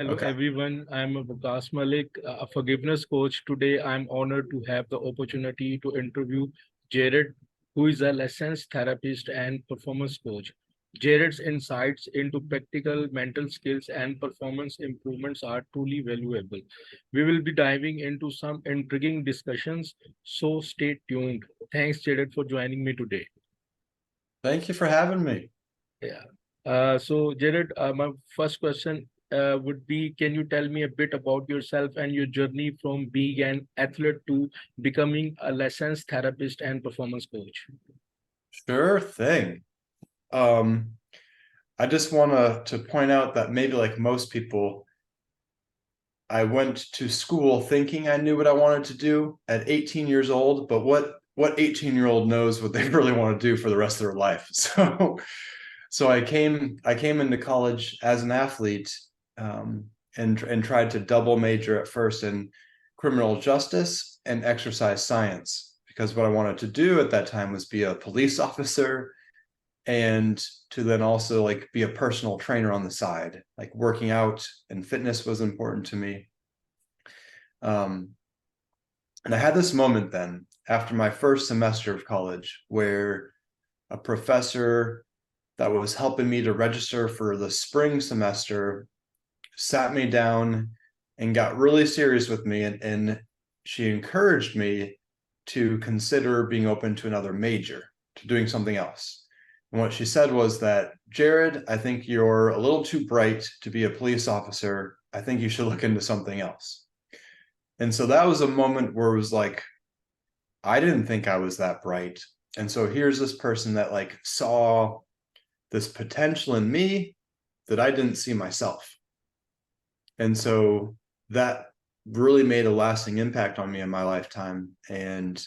Hello Okay. everyone, I'm Vikas Malik, a forgiveness coach. Today I'm honored to have the opportunity to interview Jared, who is a lessons therapist and performance coach. Jared's insights into practical mental skills and performance improvements are truly valuable. We will be diving into some intriguing discussions, so stay tuned. Thanks, Jared, for joining me today. Thank you for having me. Yeah. So, Jared, my first question would be, can you tell me a bit about yourself and your journey from being an athlete to becoming a lessons therapist and performance coach? Sure thing. Um, I just want to point out that maybe like most people, I went to school thinking I knew what I wanted to do at 18 years old, but what 18-year-old knows what they really want to do for the rest of their life? So I came into college as an athlete, and tried to double major at first in criminal justice and exercise science because what I wanted to do at that time was be a police officer and to then also like be a personal trainer on the side. Like working out and fitness was important to me. Um, and I had this moment then after my first semester of college where a professor that was helping me to register for the spring semester sat me down and got really serious with me, and she encouraged me to consider being open to another major, to doing something else. And what she said was that, Jarrod, I think you're a little too bright to be a police officer. I think you should look into something else. And so that was a moment where it was like, I didn't think I was that bright. And so here's this person that like saw this potential in me that I didn't see myself. And so that really made a lasting impact on me in my lifetime. And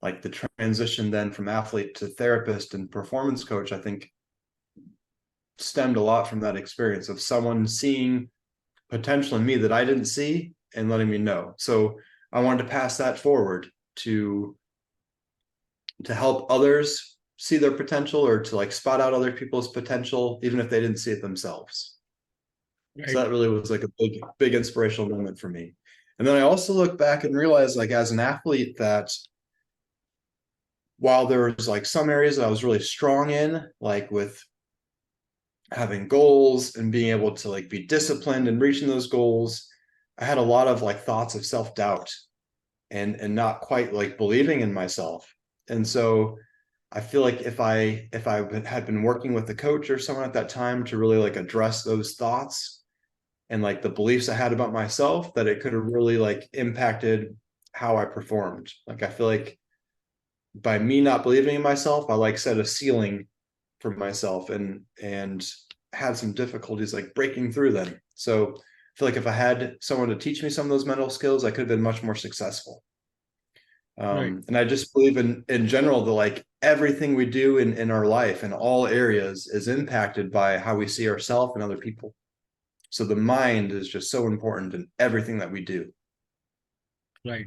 like the transition then from athlete to therapist and performance coach, I think stemmed a lot from that experience of someone seeing potential in me that I didn't see and letting me know. So I wanted to pass that forward to help others see their potential or to like spot out other people's potential, even if they didn't see it themselves. So Right. that really was like a big inspirational moment for me. And then I also look back and realize like as an athlete that while there was like some areas that I was really strong in, like with having goals and being able to like be disciplined and reaching those goals, I had a lot of like thoughts of self-doubt and not quite like believing in myself. And so I feel like if I had been working with a coach or someone at that time to really like address those thoughts and like the beliefs I had about myself, that it could have really like impacted how I performed. Like I feel like by me not believing in myself, I like set a ceiling for myself and had some difficulties like breaking through them. So I feel like if I had someone to teach me some of those mental skills, I could have been much more successful. Right. And I just believe in general that like everything we do in our life in all areas is impacted by how we see ourselves and other people. So the mind is just so important in everything that we do. Right.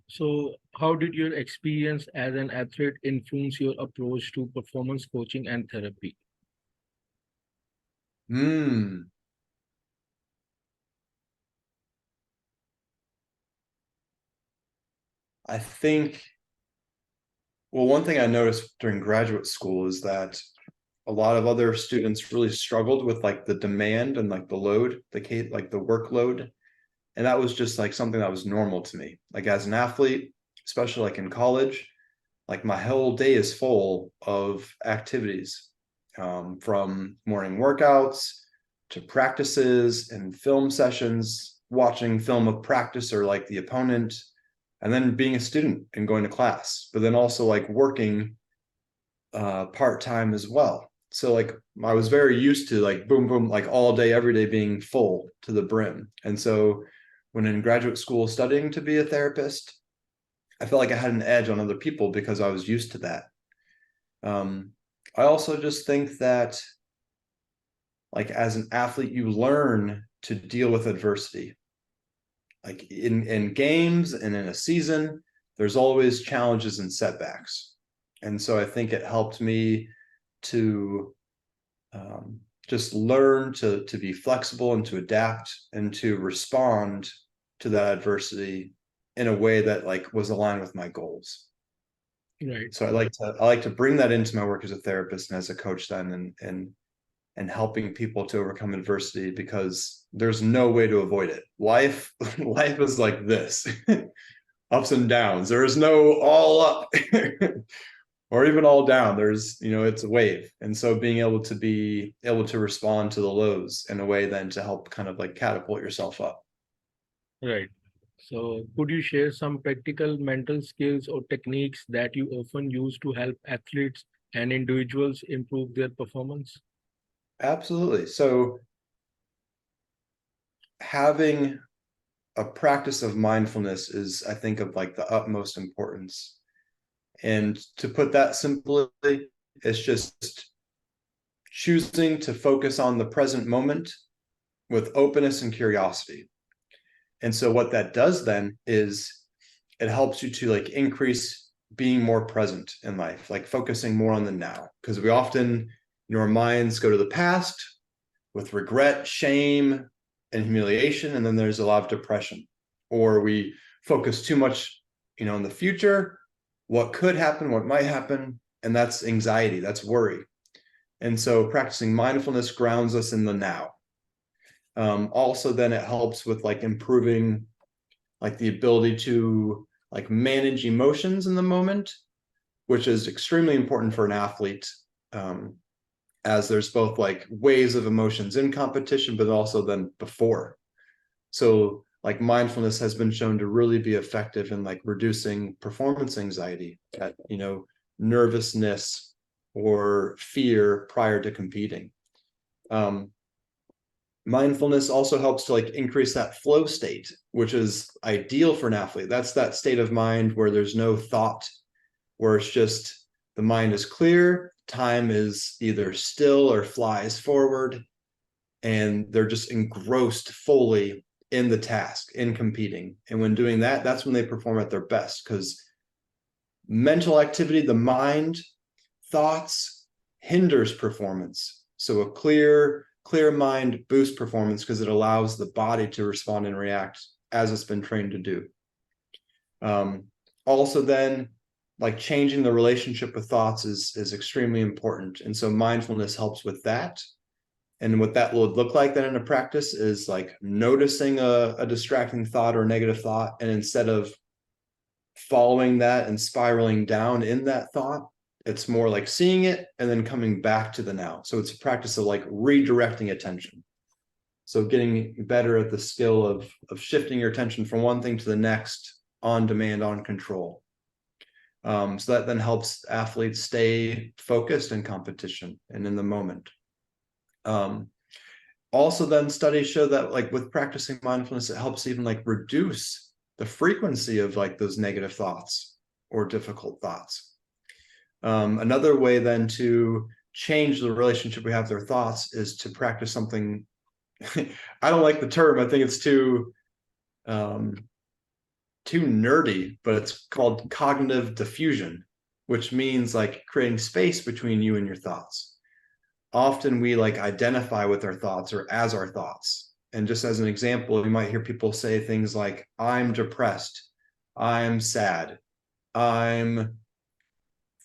So, how did your experience as an athlete influence your approach to performance coaching and therapy? Hmm. I think, well, one thing I noticed during graduate school is that a lot of other students really struggled with like the demand and like the load, like the workload. And that was just like something that was normal to me. Like as an athlete, especially like in college, like my whole day is full of activities, from morning workouts to practices and film sessions, watching film of practice or like the opponent, and then being a student and going to class, but then also like working part-time as well. So like I was very used to like boom, boom, like all day, every day being full to the brim. And so when in graduate school studying to be a therapist, I felt like I had an edge on other people because I was used to that. Um, I also just think that like as an athlete, you learn to deal with adversity. Like in games and in a season, there's always challenges and setbacks. And so I think it helped me to just learn to be flexible and to adapt and to respond to that adversity in a way that like was aligned with my goals. Right. So I like to bring that into my work as a therapist and as a coach then, and helping people to overcome adversity, because there's no way to avoid it. Life is like this. Ups and downs. There is no all up or even all down. There's, it's a wave. And so being able to be able to respond to the lows in a way then to help kind of like catapult yourself up. Right. So could you share some practical mental skills or techniques that you often use to help athletes and individuals improve their performance? Absolutely. So having a practice of mindfulness is, I think, of like the utmost importance. And to put that simply, it's just choosing to focus on the present moment with openness and curiosity. And so what that does then is it helps you to like increase being more present in life, like focusing more on the now, because we often, our minds go to the past with regret, shame, and humiliation, and then there's a lot of depression. Or we focus too much, in the future, what could happen, what might happen, and that's anxiety, that's worry. And so practicing mindfulness grounds us in the now. Also, then it helps with like improving like the ability to like manage emotions in the moment, which is extremely important for an athlete, as there's both like waves of emotions in competition, but also then before. So like mindfulness has been shown to really be effective in like reducing performance anxiety, at, nervousness or fear prior to competing. Mindfulness also helps to like increase that flow state, which is ideal for an athlete. That's that state of mind where there's no thought, where it's just the mind is clear, time is either still or flies forward, and they're just engrossed fully in the task, in competing. And when doing that, that's when they perform at their best, because mental activity, the mind, thoughts, hinders performance. So a clear mind boosts performance because it allows the body to respond and react as it's been trained to do. Also then, like changing the relationship with thoughts is extremely important. And so mindfulness helps with that. And what that would look like then in a practice is like noticing a distracting thought or a negative thought, and instead of following that and spiraling down in that thought, it's more like seeing it and then coming back to the now. So it's a practice of like redirecting attention. So getting better at the skill of shifting your attention from one thing to the next on demand, on control. So that then helps athletes stay focused in competition and in the moment. Also then studies show that like with practicing mindfulness, it helps even like reduce the frequency of like those negative thoughts or difficult thoughts. Another way then to change the relationship we have with our thoughts is to practice something. I don't like the term. I think it's too nerdy, but it's called cognitive diffusion, which means like creating space between you and your thoughts. Often we like identify with our thoughts or as our thoughts. And just as an example, you might hear people say things like, I'm depressed, I'm sad, I'm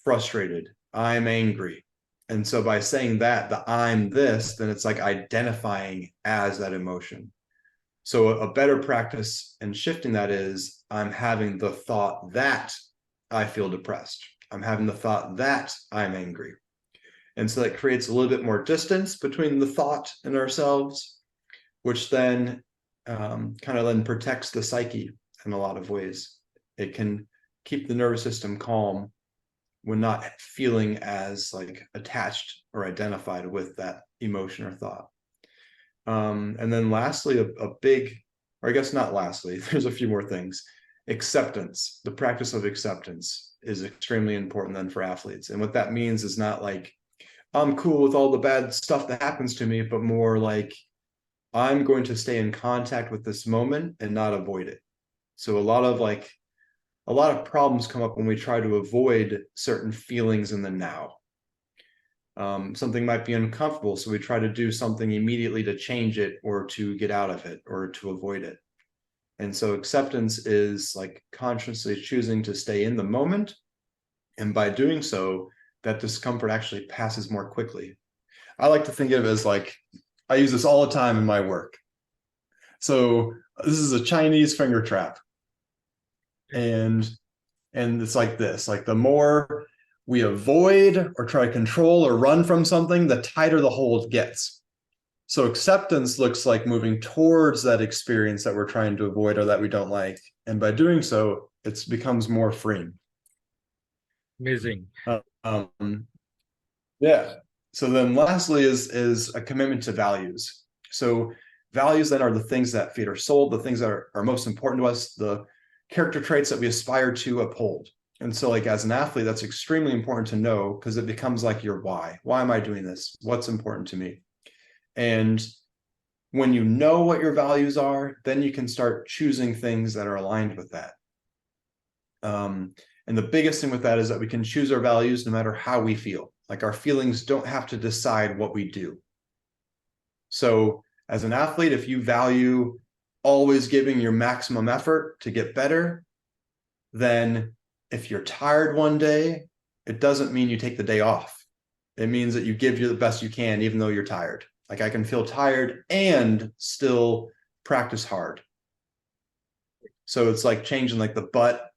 frustrated, I'm angry. And so by saying that, the I'm this, then it's like identifying as that emotion. So a better practice in shifting that is, I'm having the thought that I feel depressed. I'm having the thought that I'm angry. And so that creates a little bit more distance between the thought and ourselves, which then kind of then protects the psyche in a lot of ways. It can keep the nervous system calm when not feeling as like attached or identified with that emotion or thought. And then lastly, a big, or I guess not lastly, there's a few more things. Acceptance, the practice of acceptance is extremely important then for athletes. And what that means is not like, I'm cool with all the bad stuff that happens to me, but more like, I'm going to stay in contact with this moment and not avoid it. So a lot of problems come up when we try to avoid certain feelings in the now. Something might be uncomfortable, so we try to do something immediately to change it or to get out of it or to avoid it. And so acceptance is like consciously choosing to stay in the moment. And by doing so, that discomfort actually passes more quickly. I like to think of it as like, I use this all the time in my work. So this is a Chinese finger trap. And it's like this, like the more we avoid or try to control or run from something, the tighter the hold gets. So acceptance looks like moving towards that experience that we're trying to avoid or that we don't like. And by doing so, it becomes more freeing. Amazing. Um, yeah. So then lastly is a commitment to values. So values then are the things that feed our soul, the things that are most important to us, the character traits that we aspire to uphold. And so like as an athlete, that's extremely important to know because it becomes like your why. Why am I doing this? What's important to me? And when you know what your values are, then you can start choosing things that are aligned with that. And the biggest thing with that is that we can choose our values no matter how we feel. Like our feelings don't have to decide what we do. So as an athlete, if you value always giving your maximum effort to get better, then if you're tired one day, it doesn't mean you take the day off. It means that you give you the best you can, even though you're tired. Like I can feel tired and still practice hard. So it's like changing like the but.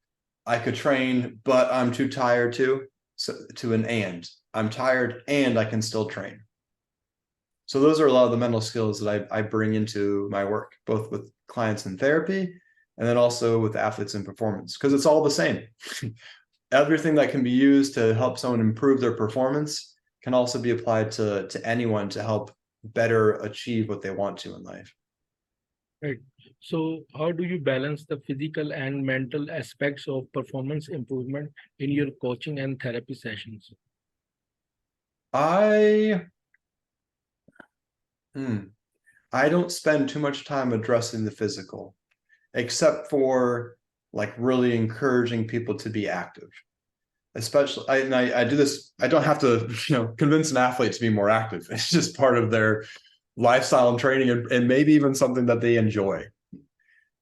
I could train, but I'm too tired to an and. I'm tired and I can still train. So those are a lot of the mental skills that I bring into my work, both with clients in therapy and then also with athletes in performance, because it's all the same. Everything that can be used to help someone improve their performance can also be applied to anyone to help better achieve what they want to in life. Right. So how do you balance the physical and mental aspects of performance improvement in your coaching and therapy sessions? I I don't spend too much time addressing the physical, except for like really encouraging people to be active. Especially, I do this. I don't have to, convince an athlete to be more active. It's just part of their lifestyle and training, and maybe even something that they enjoy.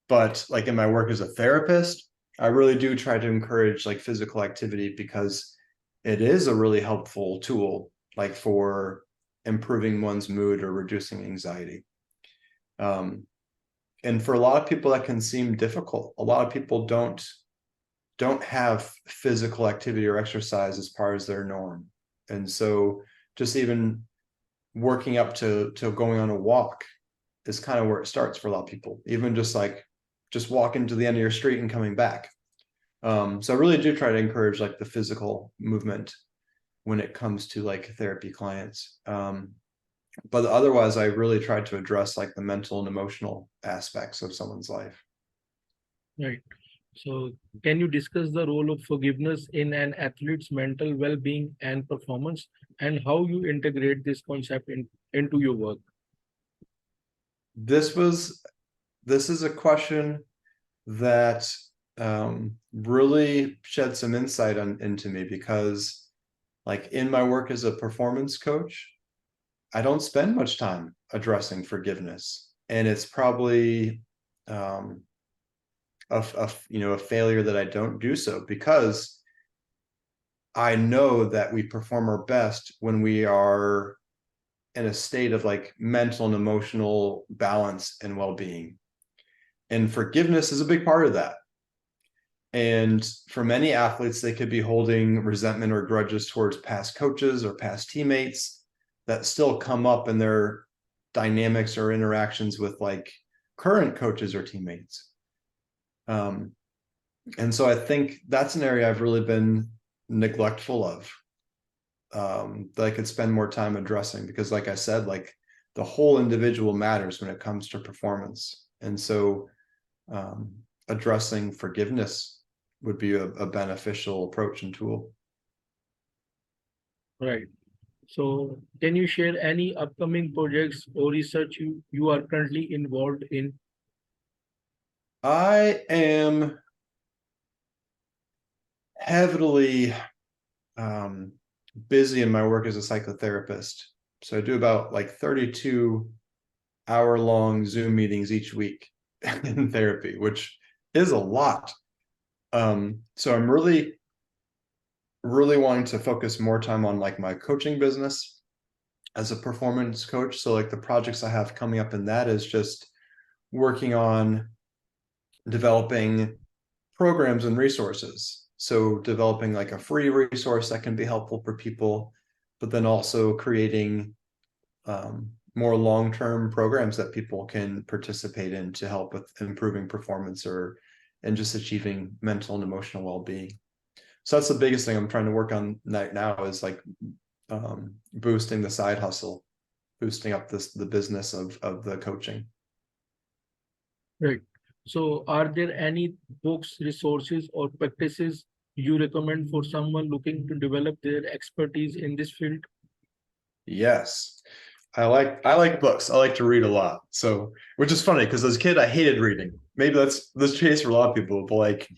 But like in my work as a therapist, I really do try to encourage like physical activity because it is a really helpful tool, like for improving one's mood or reducing anxiety. Um, and for a lot of people, that can seem difficult. A lot of people don't have physical activity or exercise as part of their norm. And so just even working up to going on a walk is kind of where it starts for a lot of people, even just walking to the end of your street and coming back. So I really do try to encourage like the physical movement when it comes to like therapy clients. But otherwise, I really try to address like the mental and emotional aspects of someone's life. Right. So can you discuss the role of forgiveness in an athlete's mental well-being and performance and how you integrate this concept into your work? This is a question that really shed some insight into me because like in my work as a performance coach, I don't spend much time addressing forgiveness. And it's probably a failure that I don't do so because I know that we perform our best when we are in a state of like mental and emotional balance and well-being. And forgiveness is a big part of that. And for many athletes, they could be holding resentment or grudges towards past coaches or past teammates that still come up in their dynamics or interactions with like current coaches or teammates. And so I think that's an area I've really been neglectful of, that I could spend more time addressing because, like I said, like the whole individual matters when it comes to performance. And so addressing forgiveness would be a beneficial approach and tool. Right. So can you share any upcoming projects or research you are currently involved in? I am heavily busy in my work as a psychotherapist. So I do about like 32-hour-long Zoom meetings each week in therapy, which is a lot. So I'm really wanting to focus more time on like my coaching business as a performance coach. So like the projects I have coming up in that is just working on developing programs and resources. So developing like a free resource that can be helpful for people, but then also creating more long-term programs that people can participate in to help with improving performance and just achieving mental and emotional well-being. So that's the biggest thing I'm trying to work on right now is like boosting the side hustle, boosting up the business of the coaching. Right. So are there any books, resources, or practices you recommend for someone looking to develop their expertise in this field? Yes. I like books. I like to read a lot. So, which is funny because as a kid I hated reading. Maybe that's the case for a lot of people, but like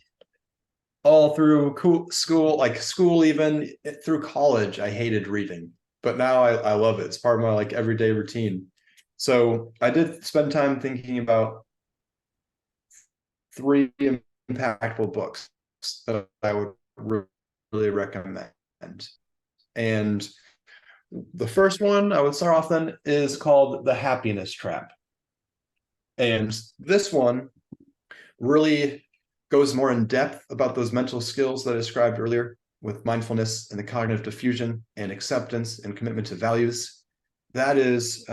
all through school, even through college, I hated reading. But now I love it. It's part of my like everyday routine. So I did spend time thinking about 3 impactful books that I would really recommend. And the first one I would start off then is called The Happiness Trap. And this one really goes more in depth about those mental skills that I described earlier with mindfulness and the cognitive diffusion and acceptance and commitment to values. That is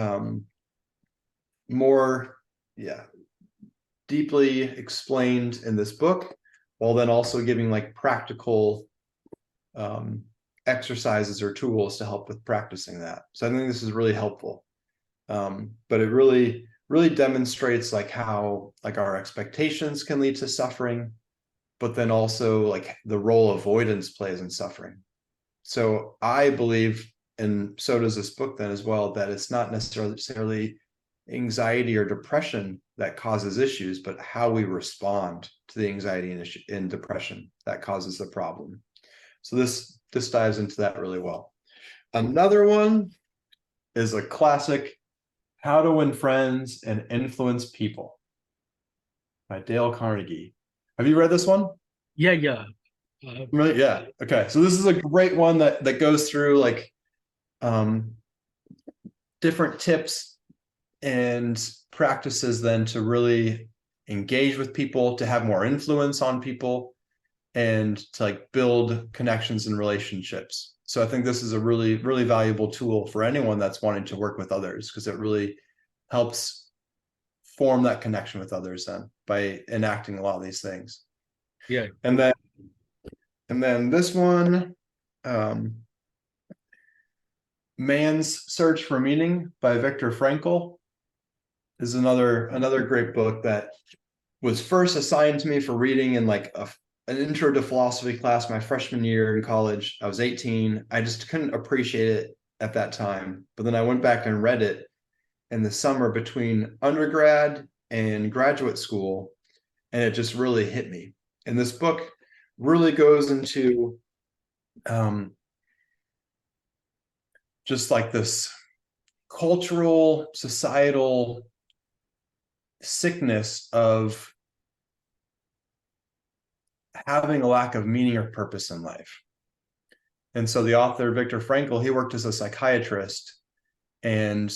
more, deeply explained in this book, while then also giving like practical exercises or tools to help with practicing that. So I think this is really helpful. But it really demonstrates like how like our expectations can lead to suffering, but then also like the role avoidance plays in suffering. So I believe, and so does this book then as well, that it's not necessarily anxiety or depression that causes issues, but how we respond to the anxiety and depression that causes the problem. So this dives into that really well. Another one is a classic, How to Win Friends and Influence People by Dale Carnegie. Have you read this one? Yeah, yeah. Really? Yeah. Okay. So this is a great one that goes through like different tips and practices then to really engage with people, to have more influence on people, and to like build connections and relationships. So I think this is a really valuable tool for anyone that's wanting to work with others, because it really helps form that connection with others then by enacting a lot of these things. Yeah. And then this one, Man's Search for Meaning by Viktor Frankl is another great book that was first assigned to me for reading in like an intro to philosophy class my freshman year in college. I was 18. I just couldn't appreciate it at that time. But then I went back and read it in the summer between undergrad and graduate school, and it just really hit me. And this book really goes into just like this cultural, societal sickness of having a lack of meaning or purpose in life. And so the author, Viktor Frankl, he worked as a psychiatrist and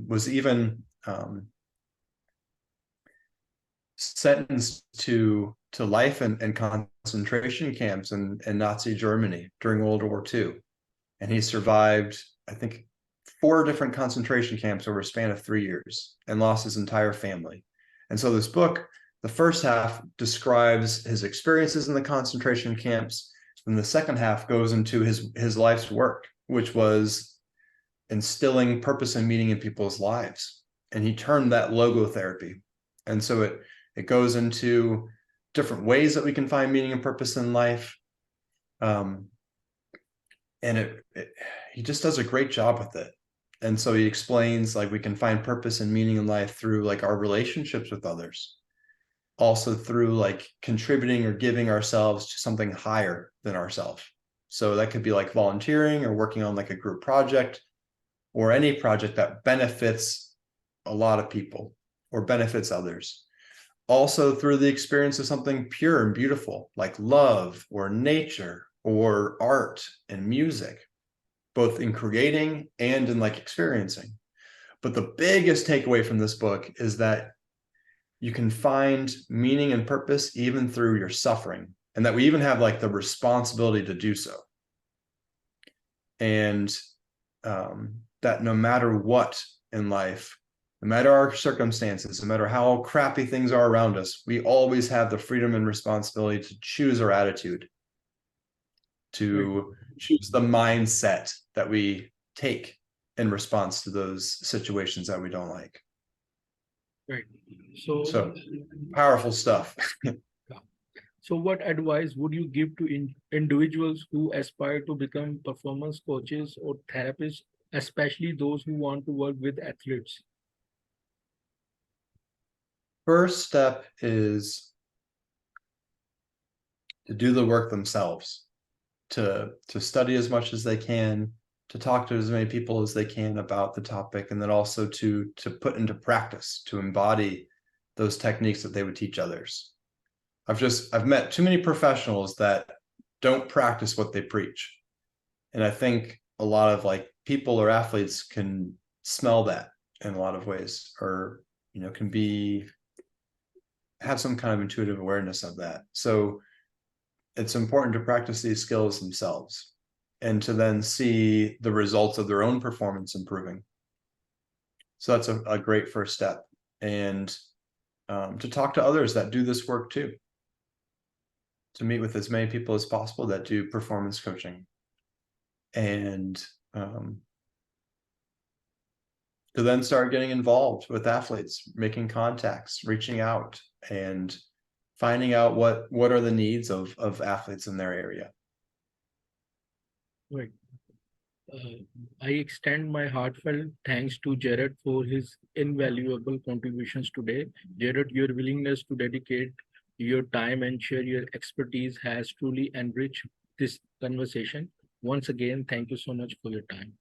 was even sentenced to life and concentration camps in Nazi Germany during World War II. And he survived, I think, 4 different concentration camps over a span of 3 years and lost his entire family. And so this book, the first half describes his experiences in the concentration camps, and the second half goes into his life's work, which was instilling purpose and meaning in people's lives. And he termed that logotherapy. And so it goes into different ways that we can find meaning and purpose in life. And he just does a great job with it. And so he explains like we can find purpose and meaning in life through like our relationships with others, also through like contributing or giving ourselves to something higher than ourselves. So that could be like volunteering or working on like a group project or any project that benefits a lot of people or benefits others. Also through the experience of something pure and beautiful like love or nature or art and music, both in creating and in like experiencing. But the biggest takeaway from this book is that you can find meaning and purpose even through your suffering, and that we even have like the responsibility to do so. And that no matter what in life, no matter our circumstances, no matter how crappy things are around us, we always have the freedom and responsibility to choose our attitude, to choose the mindset that we take in response to those situations that we don't like. Right. So, So powerful stuff. so what advice would you give to individuals who aspire to become performance coaches or therapists, especially those who want to work with athletes? First step is to do the work themselves, to study as much as they can, to talk to as many people as they can about the topic, and then also to put into practice, to embody those techniques that they would teach others. I've met too many professionals that don't practice what they preach. And I think a lot of like people or athletes can smell that in a lot of ways, or can have some kind of intuitive awareness of that. So it's important to practice these skills themselves and to then see the results of their own performance improving. So that's a great first step. And to talk to others that do this work too, to meet with as many people as possible that do performance coaching, and to then start getting involved with athletes, making contacts, reaching out, and finding out what are the needs of athletes in their area. Right. I extend my heartfelt thanks to Jarrod for his invaluable contributions today. Jarrod, your willingness to dedicate your time and share your expertise has truly enriched this conversation. Once again, thank you so much for your time.